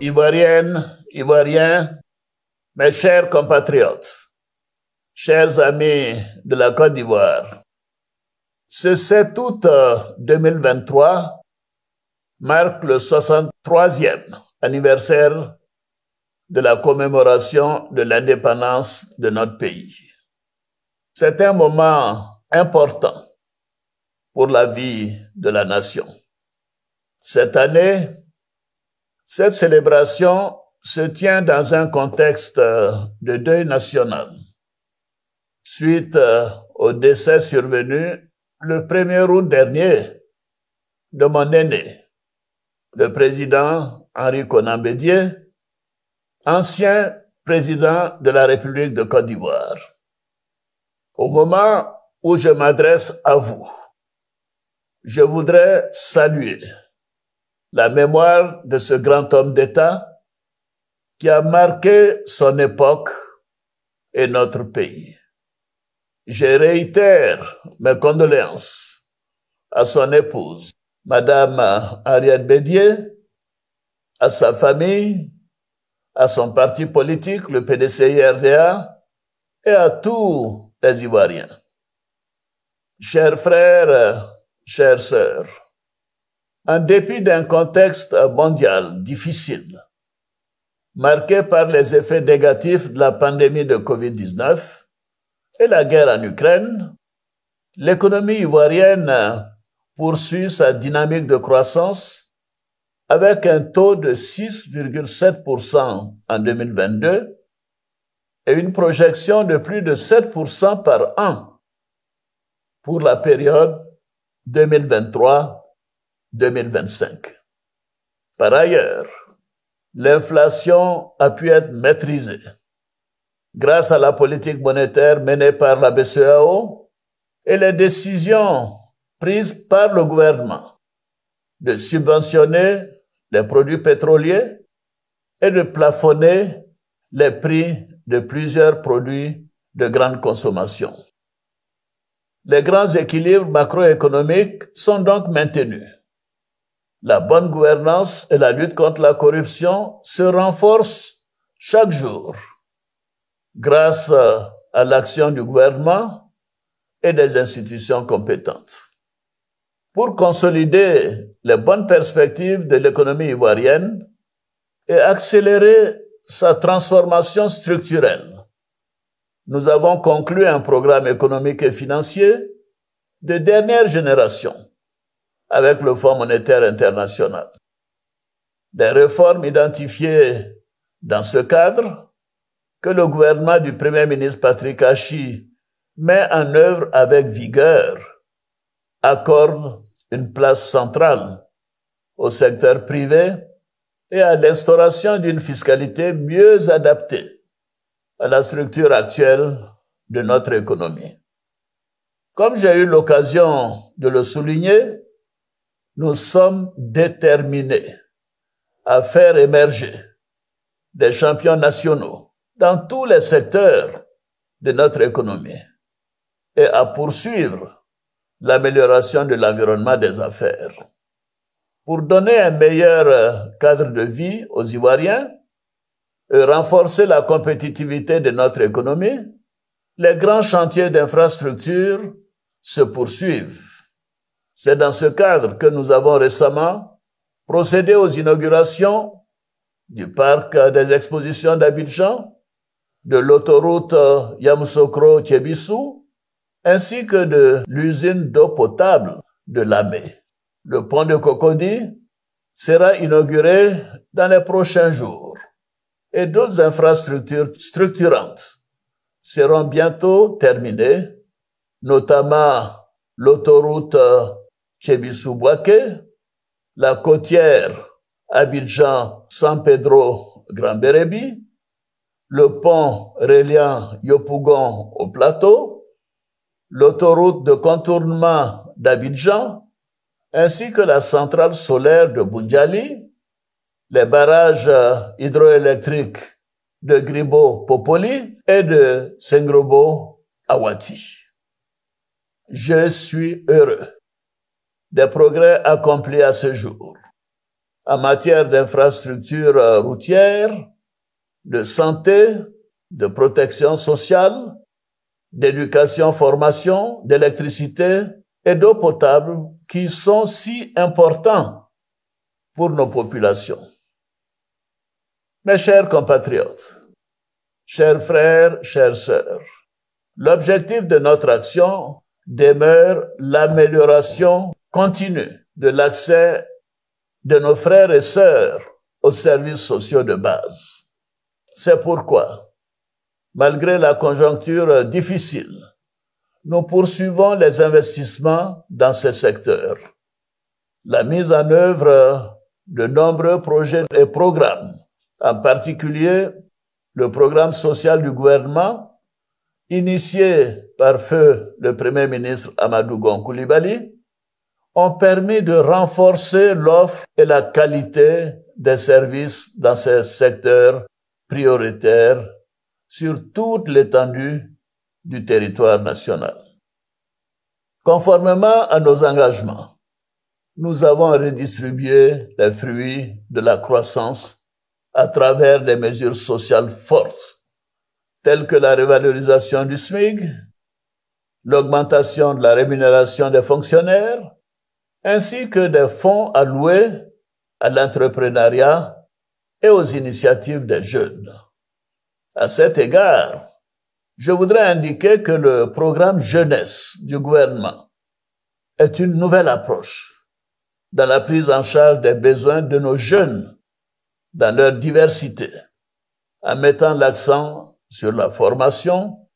Ivoiriennes, Ivoiriens, mes chers compatriotes, chers amis de la Côte d'Ivoire, ce 7 août 2023 marque le 63e anniversaire de la commémoration de l'indépendance de notre pays. C'est un moment important pour la vie de la nation. Cette année, cette célébration se tient dans un contexte de deuil national, suite au décès survenu le 1er août dernier de mon aîné, le président Henri Konan Bédié, ancien président de la République de Côte d'Ivoire. Au moment où je m'adresse à vous, je voudrais saluer la mémoire de ce grand homme d'État qui a marqué son époque et notre pays. Je réitère mes condoléances à son épouse, Madame Henriette Bédié, à sa famille, à son parti politique, le PDCI-RDA, et à tous les Ivoiriens. Chers frères, chères sœurs, en dépit d'un contexte mondial difficile, marqué par les effets négatifs de la pandémie de Covid-19 et la guerre en Ukraine, l'économie ivoirienne poursuit sa dynamique de croissance avec un taux de 6,7% en 2022 et une projection de plus de 7% par an pour la période 2023-2025. Par ailleurs, l'inflation a pu être maîtrisée grâce à la politique monétaire menée par la BCEAO et les décisions prises par le gouvernement de subventionner les produits pétroliers et de plafonner les prix de plusieurs produits de grande consommation. Les grands équilibres macroéconomiques sont donc maintenus. La bonne gouvernance et la lutte contre la corruption se renforcent chaque jour grâce à l'action du gouvernement et des institutions compétentes. Pour consolider les bonnes perspectives de l'économie ivoirienne et accélérer sa transformation structurelle, nous avons conclu un programme économique et financier de dernière génération avec le Fonds monétaire international. Les réformes identifiées dans ce cadre, que le gouvernement du Premier ministre Patrick Achi met en œuvre avec vigueur, accordent une place centrale au secteur privé et à l'instauration d'une fiscalité mieux adaptée à la structure actuelle de notre économie. Comme j'ai eu l'occasion de le souligner, nous sommes déterminés à faire émerger des champions nationaux dans tous les secteurs de notre économie et à poursuivre l'amélioration de l'environnement des affaires. Pour donner un meilleur cadre de vie aux Ivoiriens et renforcer la compétitivité de notre économie, les grands chantiers d'infrastructure se poursuivent. C'est dans ce cadre que nous avons récemment procédé aux inaugurations du parc des expositions d'Abidjan, de l'autoroute Yamoussoukro-Thiébissou, ainsi que de l'usine d'eau potable de Lamé. Le pont de Cocody sera inauguré dans les prochains jours et d'autres infrastructures structurantes seront bientôt terminées, notamment l'autoroute Thiébissou-Bouaké, la côtière Abidjan-San Pedro-Grand Bérébi, le pont reliant Yopougon au plateau, l'autoroute de contournement d'Abidjan, ainsi que la centrale solaire de Boundiali, les barrages hydroélectriques de Gribo-Popoli et de Sengrobo-Awati. Je suis heureux des progrès accomplis à ce jour, en matière d'infrastructures routières, de santé, de protection sociale, d'éducation, formation, d'électricité et d'eau potable qui sont si importants pour nos populations. Mes chers compatriotes, chers frères, chères sœurs, l'objectif de notre action demeure l'amélioration continue de l'accès de nos frères et sœurs aux services sociaux de base. C'est pourquoi, malgré la conjoncture difficile, nous poursuivons les investissements dans ces secteurs. La mise en œuvre de nombreux projets et programmes, en particulier le programme social du gouvernement, initié par feu le Premier ministre Amadou Gon Coulibaly, ont permis de renforcer l'offre et la qualité des services dans ces secteurs prioritaires sur toute l'étendue du territoire national. Conformément à nos engagements, nous avons redistribué les fruits de la croissance à travers des mesures sociales fortes, telles que la revalorisation du SMIC, l'augmentation de la rémunération des fonctionnaires, ainsi que des fonds alloués à l'entrepreneuriat et aux initiatives des jeunes. À cet égard, je voudrais indiquer que le programme jeunesse du gouvernement est une nouvelle approche dans la prise en charge des besoins de nos jeunes dans leur diversité, en mettant l'accent sur la formation,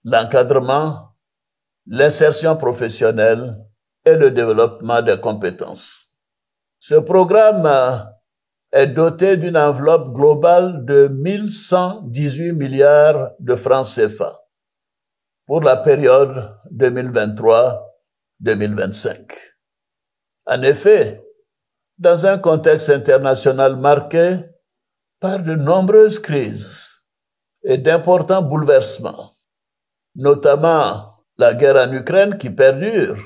l'encadrement, l'insertion professionnelle et le développement des compétences. Ce programme est doté d'une enveloppe globale de 1118 milliards de francs CFA pour la période 2023-2025. En effet, dans un contexte international marqué par de nombreuses crises et d'importants bouleversements, notamment la guerre en Ukraine qui perdure,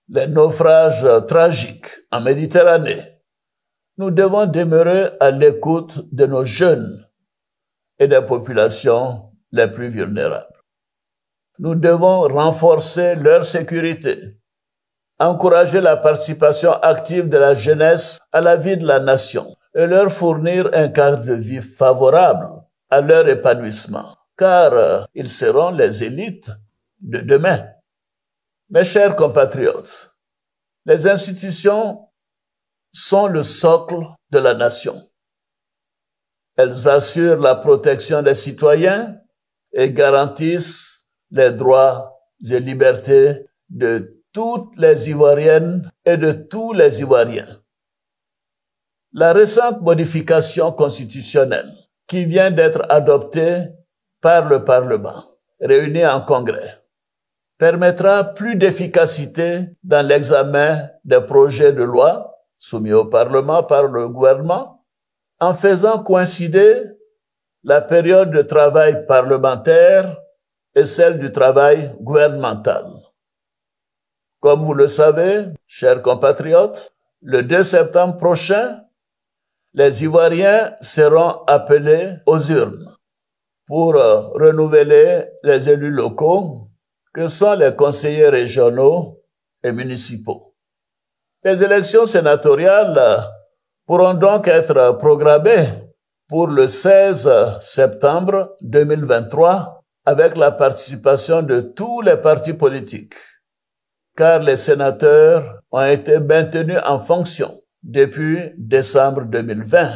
les naufrages tragiques en Méditerranée, nous devons demeurer à l'écoute de nos jeunes et des populations les plus vulnérables. Nous devons renforcer leur sécurité, encourager la participation active de la jeunesse à la vie de la nation et leur fournir un cadre de vie favorable à leur épanouissement, car ils seront les élites de demain. Mes chers compatriotes, les institutions sont le socle de la nation. Elles assurent la protection des citoyens et garantissent les droits et libertés de toutes les Ivoiriennes et de tous les Ivoiriens. La récente modification constitutionnelle qui vient d'être adoptée par le Parlement, réuni en Congrès, permettra plus d'efficacité dans l'examen des projets de loi soumis au Parlement par le gouvernement, en faisant coïncider la période de travail parlementaire et celle du travail gouvernemental. Comme vous le savez, chers compatriotes, le 2 septembre prochain, les Ivoiriens seront appelés aux urnes pour renouveler les élus locaux que sont les conseillers régionaux et municipaux. Les élections sénatoriales pourront donc être programmées pour le 16 septembre 2023 avec la participation de tous les partis politiques, car les sénateurs ont été maintenus en fonction depuis décembre 2020,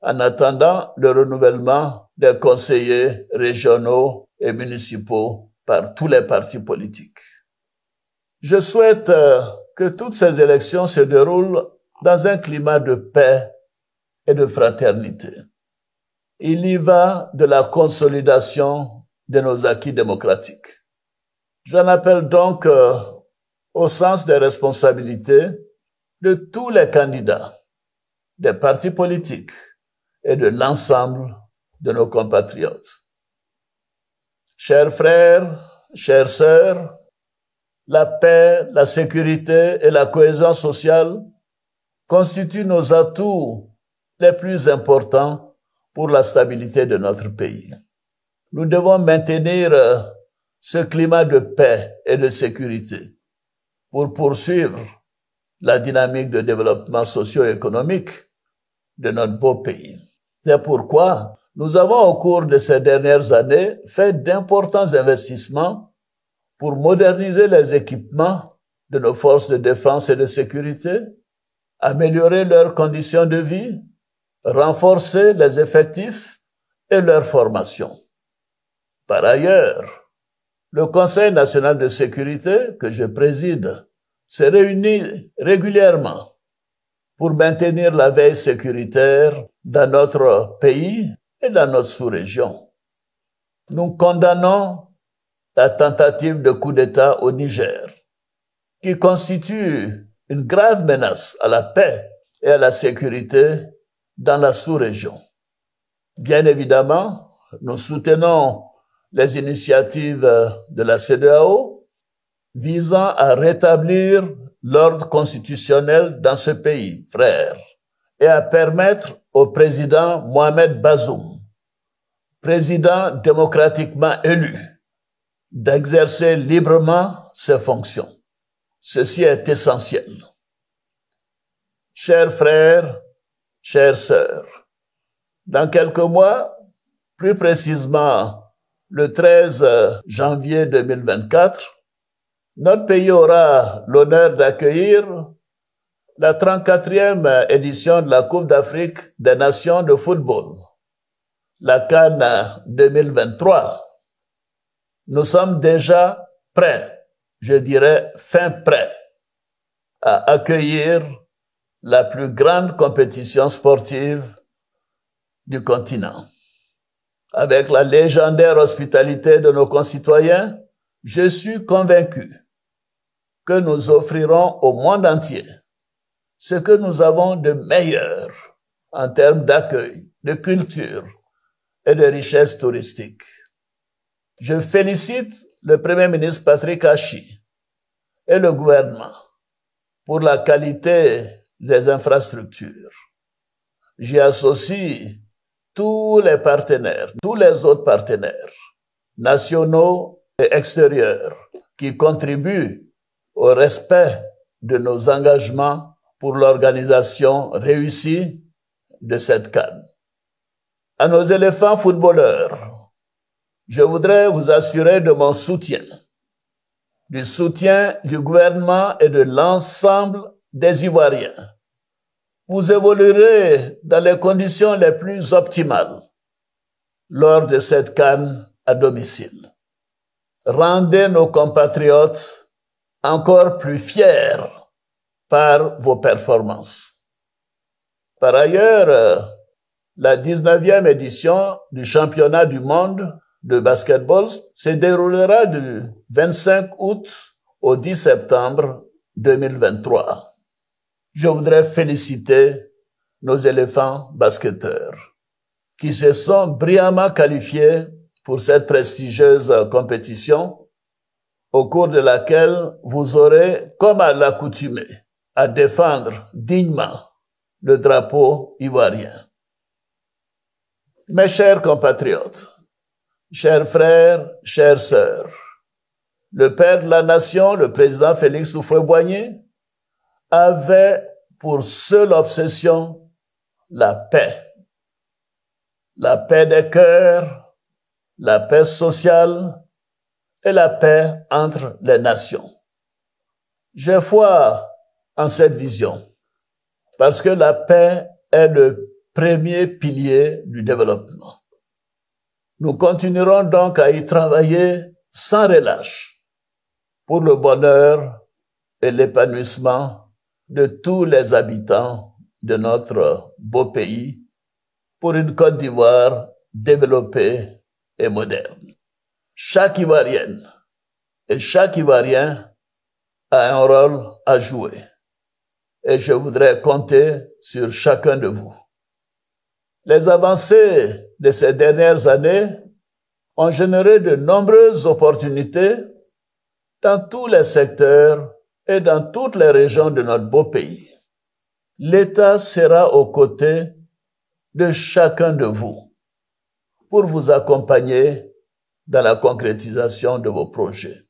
en attendant le renouvellement des conseillers régionaux et municipaux par tous les partis politiques. Je souhaite que toutes ces élections se déroulent dans un climat de paix et de fraternité. Il y va de la consolidation de nos acquis démocratiques. J'en appelle donc au sens des responsabilités de tous les candidats, des partis politiques et de l'ensemble de nos compatriotes. Chers frères, chères sœurs, la paix, la sécurité et la cohésion sociale constituent nos atouts les plus importants pour la stabilité de notre pays. Nous devons maintenir ce climat de paix et de sécurité pour poursuivre la dynamique de développement socio-économique de notre beau pays. C'est pourquoi nous avons au cours de ces dernières années fait d'importants investissements pour moderniser les équipements de nos forces de défense et de sécurité, améliorer leurs conditions de vie, renforcer les effectifs et leur formation. Par ailleurs, le Conseil national de sécurité que je préside se réunit régulièrement pour maintenir la veille sécuritaire dans notre pays et dans notre sous-région. Nous condamnons la tentative de coup d'État au Niger, qui constitue une grave menace à la paix et à la sécurité dans la sous-région. Bien évidemment, nous soutenons les initiatives de la CEDEAO visant à rétablir l'ordre constitutionnel dans ce pays, frère, et à permettre au président Mohamed Bazoum, président démocratiquement élu, d'exercer librement ses fonctions. Ceci est essentiel. Chers frères, chères sœurs, dans quelques mois, plus précisément le 13 janvier 2024, notre pays aura l'honneur d'accueillir la 34e édition de la Coupe d'Afrique des Nations de football, la CAN 2023. Nous sommes déjà prêts, je dirais fin prêts, à accueillir la plus grande compétition sportive du continent. Avec la légendaire hospitalité de nos concitoyens, je suis convaincu que nous offrirons au monde entier ce que nous avons de meilleur en termes d'accueil, de culture et de richesse touristique. Je félicite le Premier ministre Patrick Achi et le gouvernement pour la qualité des infrastructures. J'y associe tous les partenaires, tous les autres partenaires, nationaux et extérieurs, qui contribuent au respect de nos engagements pour l'organisation réussie de cette CAN. À nos éléphants footballeurs, je voudrais vous assurer de mon soutien, du soutien du gouvernement et de l'ensemble des Ivoiriens. Vous évoluerez dans les conditions les plus optimales lors de cette CAN à domicile. Rendez nos compatriotes encore plus fiers par vos performances. Par ailleurs, la 19e édition du championnat du monde de basketball se déroulera du 25 août au 10 septembre 2023. Je voudrais féliciter nos éléphants basketteurs qui se sont brillamment qualifiés pour cette prestigieuse compétition au cours de laquelle vous aurez, comme à l'accoutumée, à défendre dignement le drapeau ivoirien. Mes chers compatriotes, chers frères, chères sœurs, le père de la nation, le président Félix Houphouët-Boigny, avait pour seule obsession la paix. La paix des cœurs, la paix sociale et la paix entre les nations. J'ai foi en cette vision parce que la paix est le premier pilier du développement. Nous continuerons donc à y travailler sans relâche pour le bonheur et l'épanouissement de tous les habitants de notre beau pays pour une Côte d'Ivoire développée et moderne. Chaque Ivoirienne et chaque Ivoirien a un rôle à jouer et je voudrais compter sur chacun de vous. Les avancées de ces dernières années ont généré de nombreuses opportunités dans tous les secteurs et dans toutes les régions de notre beau pays. l'État sera aux côtés de chacun de vous pour vous accompagner dans la concrétisation de vos projets.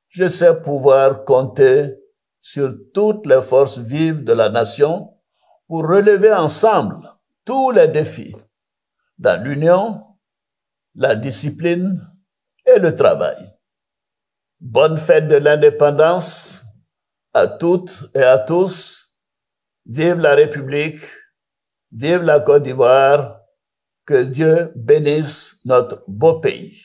Je sais pouvoir compter sur toutes les forces vives de la nation pour relever ensemble tous les défis dans l'union, la discipline et le travail. Bonne fête de l'indépendance à toutes et à tous. Vive la République, vive la Côte d'Ivoire, que Dieu bénisse notre beau pays.